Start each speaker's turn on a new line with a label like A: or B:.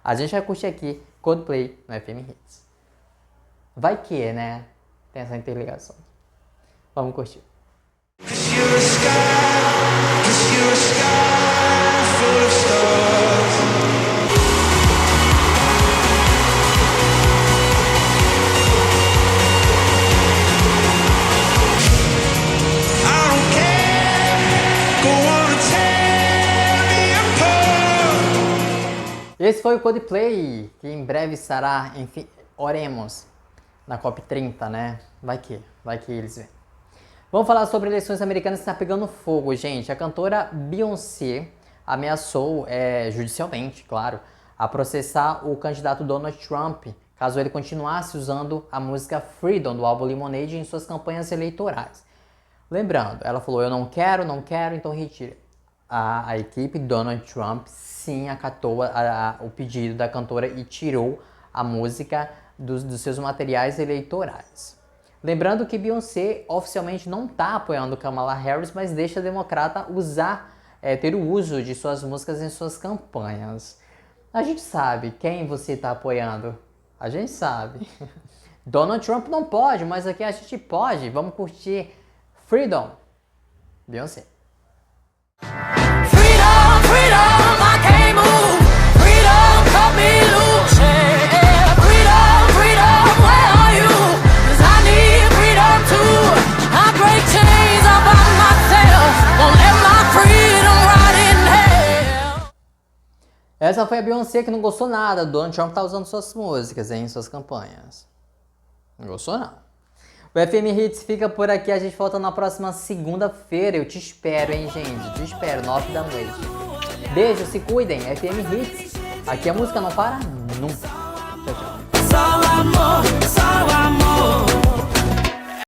A: A gente vai curtir aqui Coldplay no FM Hits. Vai que, né? Tem essa interligação. Vamos curtir. Esse foi o Coldplay, que em breve estará, enfim, oremos, na COP30, né? Vai que eles vêm. Vamos falar sobre eleições americanas que está pegando fogo, gente. A cantora Beyoncé ameaçou, judicialmente, claro, a processar o candidato Donald Trump, caso ele continuasse usando a música Freedom, do álbum Lemonade, em suas campanhas eleitorais. Lembrando, ela falou, eu não quero, então retire. A equipe Donald Trump sim acatou o pedido da cantora e tirou a música dos seus materiais eleitorais. Lembrando que Beyoncé oficialmente não está apoiando Kamala Harris, mas deixa a democrata ter o uso de suas músicas em suas campanhas. A gente sabe quem você está apoiando. A gente sabe. Donald Trump não pode, mas aqui a gente pode. Vamos curtir Freedom, Beyoncé. Essa foi a Beyoncé que não gostou nada. Donald Trump tá usando suas músicas em suas campanhas. Não gostou não. O FM Hits fica por aqui. A gente volta na próxima segunda-feira. Eu te espero, hein, gente? Te espero, 9 da noite. Beijo, se cuidem. FM Hits. Aqui a música não para nunca. Tchau, tchau.